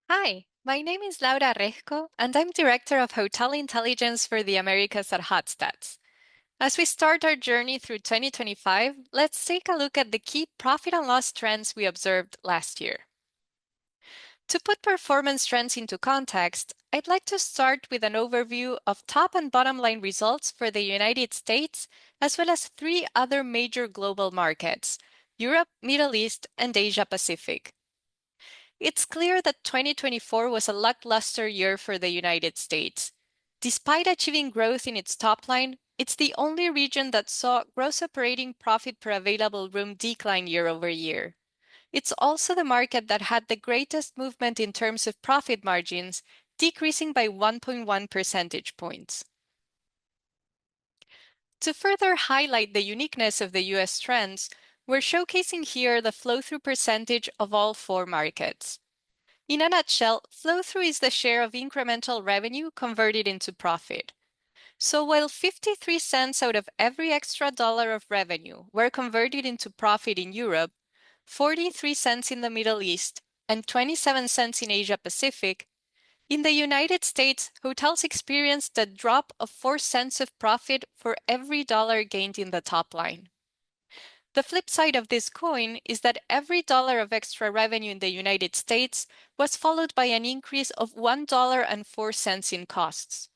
Hi, my name is Laura Resco, and I'm Director of Hotel Intelligence for the Americas at Hotstats. As we start our journey through 2025, let's take a look at the key profit and loss trends we observed last year. To put performance trends into context, I'd like to start with an overview of top and bottom line results for the United States, as well as three other major global markets: Europe, Middle East, and Asia Pacific. It's clear that 2024 was a lackluster year for the United States. Despite achieving growth in its top line, it's the only region that saw gross operating profit per available room decline year over year. It's also the market that had the greatest movement in terms of profit margins, decreasing by 1.1 percentage points. To further highlight the uniqueness of the US trends, we're showcasing here the flow-through percentage of all four markets. In a nutshell, flow-through is the share of incremental revenue converted into profit. So while 53 cents out of every extra dollar of revenue were converted into profit in Europe, 43 cents in the Middle East, and 27 cents in Asia Pacific, in the United States, hotels experienced a drop of 4 cents of profit for every dollar gained in the top line. The flip side of this coin is that every dollar of extra revenue in the United States was followed by an increase of $1.04 in costs.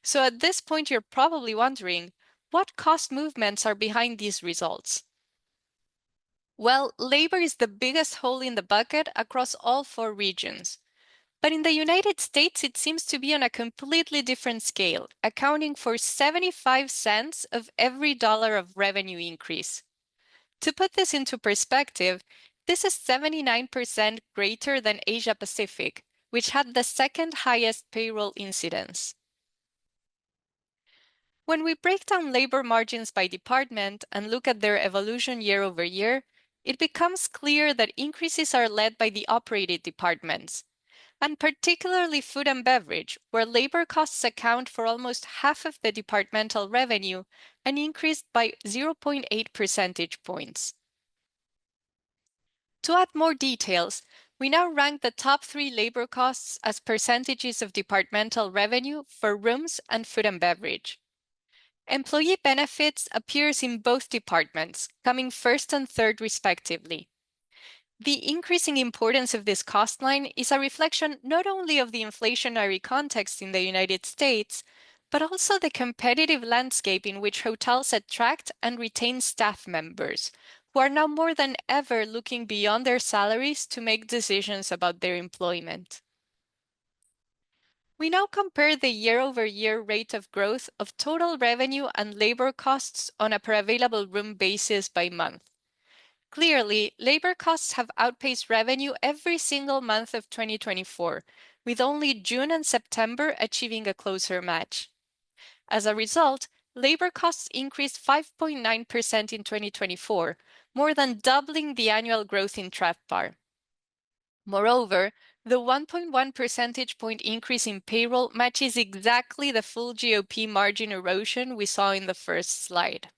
So at this point, you're probably wondering, what cost movements are behind these results? Well, labor is the biggest hole in the bucket across all four regions. But in the United States, it seems to be on a completely different scale, accounting for 75 cents of every dollar of revenue increase. To put this into perspective, this is 79% greater than Asia Pacific, which had the second highest payroll incidence. When we break down labor margins by department and look at their evolution year over year, it becomes clear that increases are led by the operated departments, and particularly food and beverage, where labor costs account for almost half of the departmental revenue and increased by 0.8 percentage points. To add more details, we now rank the top three labor costs as percentages of departmental revenue for rooms and food and beverage. Employee benefits appears in both departments, coming first and third respectively. The increasing importance of this cost line is a reflection not only of the inflationary context in the United States, but also the competitive landscape in which hotels attract and retain staff members, who are now more than ever looking beyond their salaries to make decisions about their employment. We now compare the year-over-year rate of growth of total revenue and labor costs on a per available room basis by month. Clearly, labor costs have outpaced revenue every single month of 2024, with only June and September achieving a closer match. As a result, labor costs increased 5.9% in 2024, more than doubling the annual growth in TRevPAR. Moreover, the 1.1 percentage point increase in payroll matches exactly the full GOP margin erosion we saw in the first slide.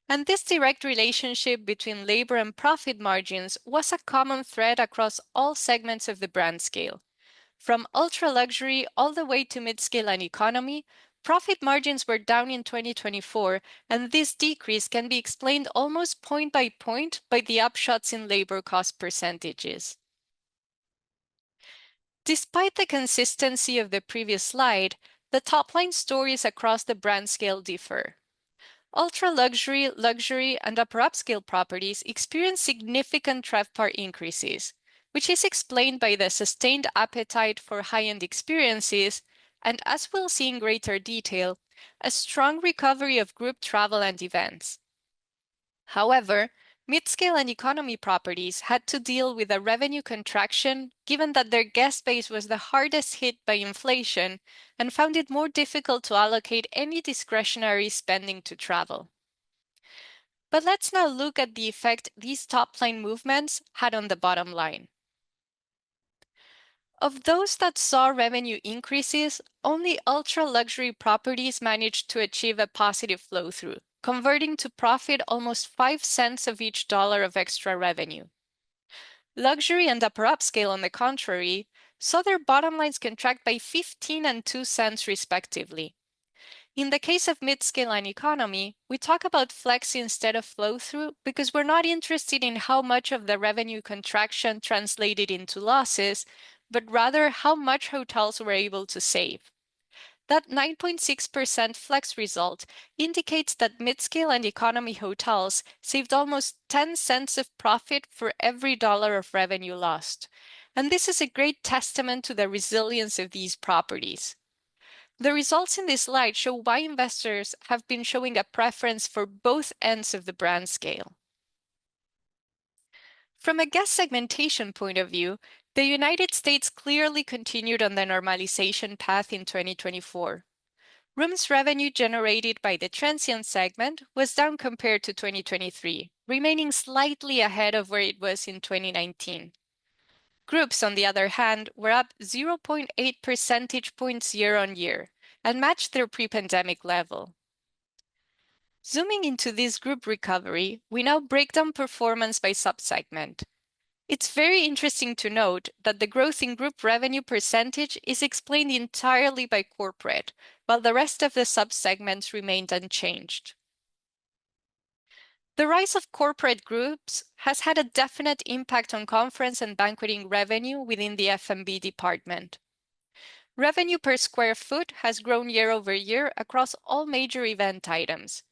And this direct relationship between labor and profit margins was a common thread across all segments of the brand scale. From ultra-luxury all the way to midscale and economy, profit margins were down in 2024, and this decrease can be explained almost point by the upshots in labor cost percentages. Despite the consistency of the previous slide, the top-line stories across the brand scale differ. Ultra-luxury, luxury, and upper upscale properties experience significant TRevPAR increases, which is explained by the sustained appetite for high-end experiences and, as we'll see in greater detail, a strong recovery of group travel and events. However, midscale and economy properties had to deal with a revenue contraction given that their guest base was the hardest hit by inflation and found it more difficult to allocate any discretionary spending to travel. But let's now look at the effect these top-line movements had on the bottom line. Of those that saw revenue increases, only ultra-luxury properties managed to achieve a positive flow-through, converting to profit almost 5 cents of each dollar of extra revenue. Luxury and upper upscale, on the contrary, saw their bottom lines contract by 15 and 2 cents respectively. In the case of midscale and economy, we talk about flex instead of flow-through because we're not interested in how much of the revenue contraction translated into losses, but rather how much hotels were able to save. That 9.6% flex result indicates that midscale and economy hotels saved almost 10 cents of profit for every dollar of revenue lost. And this is a great testament to the resilience of these properties. The results in this slide show why investors have been showing a preference for both ends of the brand scale. From a guest segmentation point of view, the United States clearly continued on the normalization path in 2024. Rooms revenue generated by the transient segment was down compared to 2023, remaining slightly ahead of where it was in 2019. Groups, on the other hand, were up 0.8 percentage points year on year and matched their pre-pandemic level. Zooming into this group recovery, we now break down performance by subsegment. It's very interesting to note that the growth in group revenue percentage is explained entirely by corporate, while the rest of the subsegments remained unchanged. The rise of corporate groups has had a definite impact on conference and banqueting revenue within the F&B department. Revenue per square foot has grown year over year across all major event items,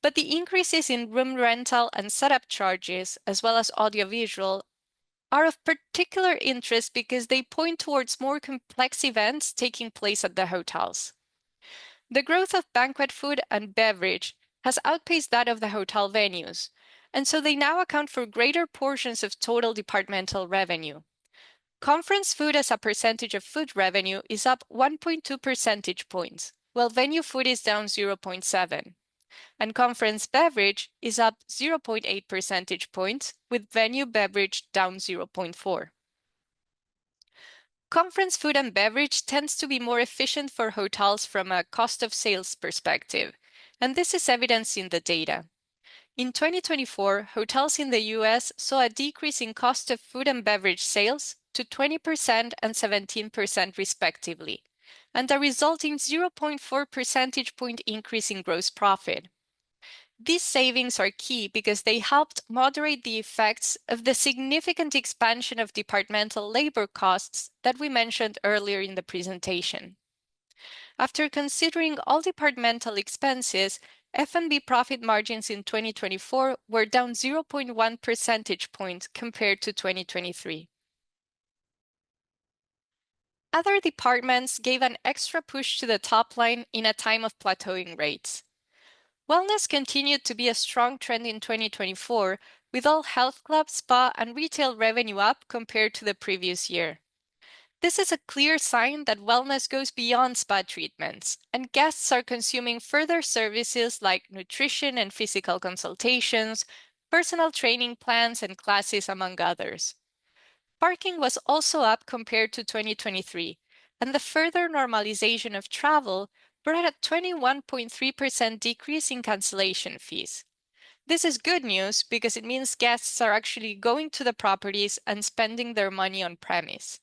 but the increases in room rental and setup charges, as well as audiovisual, are of particular interest because they point towards more complex events taking place at the hotels. The growth of banquet food and beverage has outpaced that of the hotel venues, and so they now account for greater portions of total departmental revenue. Conference food as a percentage of food revenue is up 1.2 percentage points, while venue food is down 0.7. And conference beverage is up 0.8 percentage points, with venue beverage down 0.4. Conference food and beverage tends to be more efficient for hotels from a cost of sales perspective, and this is evidenced in the data. In 2024, hotels in the US saw a decrease in cost of food and beverage sales to 20% and 17% respectively, and a resulting 0.4 percentage point increase in gross profit. These savings are key because they helped moderate the effects of the significant expansion of departmental labor costs that we mentioned earlier in the presentation. After considering all departmental expenses, F&B profit margins in 2024 were down 0.1 percentage points compared to 2023. Other departments gave an extra push to the top line in a time of plateauing rates. Wellness continued to be a strong trend in 2024, with all health club, spa, and retail revenue up compared to the previous year. This is a clear sign that wellness goes beyond spa treatments, and guests are consuming further services like nutrition and physical consultations, personal training plans, and classes, among others. Parking was also up compared to 2023, and the further normalization of travel brought a 21.3% decrease in cancellation fees. This is good news because it means guests are actually going to the properties and spending their money on premise.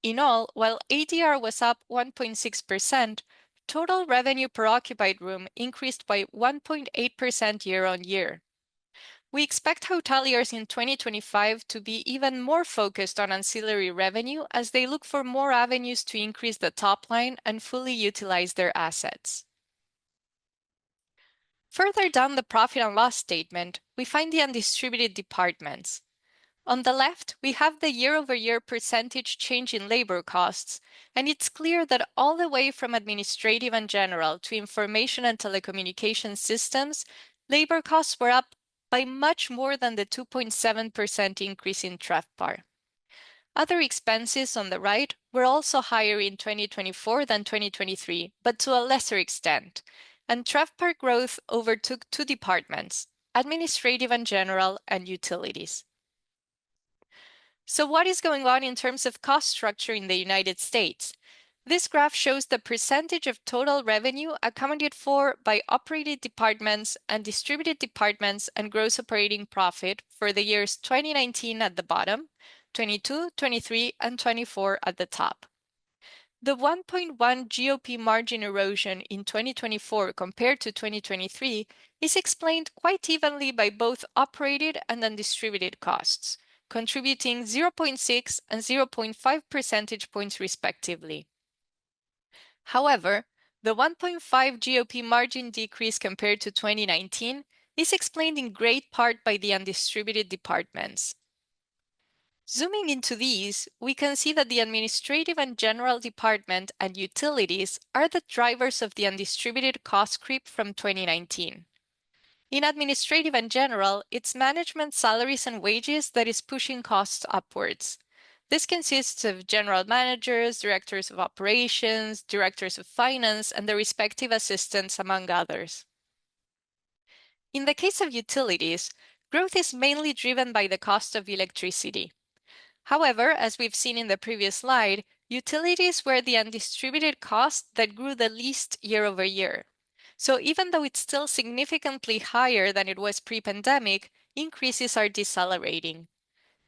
In all, while ADR was up 1.6%, total revenue per occupied room increased by 1.8% year on year. We expect hoteliers in 2025 to be even more focused on ancillary revenue as they look for more avenues to increase the top line and fully utilize their assets. Further down the profit and loss statement, we find the undistributed departments. On the left, we have the year-over-year percentage change in labor costs, and it's clear that all the way from administrative and general to information and telecommunication systems, labor costs were up by much more than the 2.7% increase in TRevPAR. Other expenses on the right were also higher in 2024 than 2023, but to a lesser extent, and TRevPAR growth overtook two departments, administrative and general, and utilities. So what is going on in terms of cost structure in the United States? This graph shows the percentage of total revenue accounted for by operated departments and distributed departments and gross operating profit for the years 2019 at the bottom, 22, 23, and 24 at the top. The 1.1 GOP margin erosion in 2024 compared to 2023 is explained quite evenly by both operated and undistributed costs, contributing 0.6 and 0.5 percentage points respectively. However, the 1.5 GOP margin decrease compared to 2019 is explained in great part by the undistributed departments. Zooming into these, we can see that the administrative and general department and utilities are the drivers of the undistributed cost creep from 2019. In administrative and general, it's management salaries and wages that is pushing costs upwards. This consists of general managers, directors of operations, directors of finance, and their respective assistants, among others. In the case of utilities, growth is mainly driven by the cost of electricity. However, as we've seen in the previous slide, utilities were the undistributed cost that grew the least year over year. So even though it's still significantly higher than it was pre-pandemic, increases are decelerating.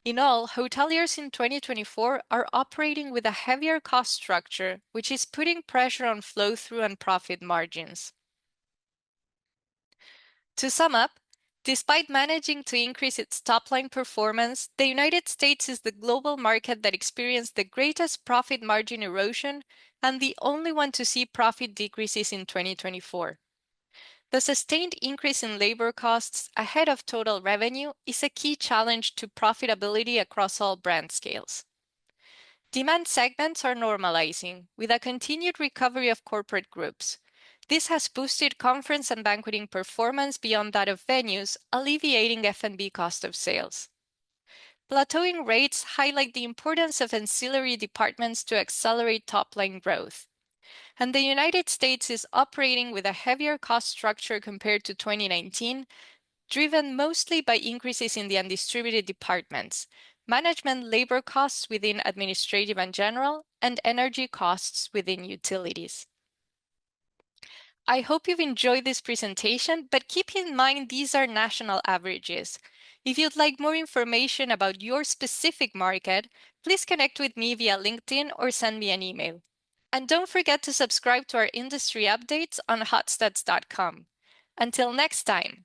In all, hoteliers in 2024 are operating with a heavier cost structure, which is putting pressure on flow-through and profit margins. To sum up, despite managing to increase its top-line performance, the United States is the global market that experienced the greatest profit margin erosion and the only one to see profit decreases in 2024. The sustained increase in labor costs ahead of total revenue is a key challenge to profitability across all brand scales. Demand segments are normalizing, with a continued recovery of corporate groups. This has boosted conference and banqueting performance beyond that of venues, alleviating F&B cost of sales. Plateauing rates highlight the importance of ancillary departments to accelerate top-line growth. And the United States is operating with a heavier cost structure compared to 2019, driven mostly by increases in the undistributed departments, management labor costs within administrative and general, and energy costs within utilities. I hope you've enjoyed this presentation, but keep in mind these are national averages. If you'd like more information about your specific market, please connect with me via LinkedIn or send me an email. And don't forget to subscribe to our industry updates on hotstats.com. Until next time.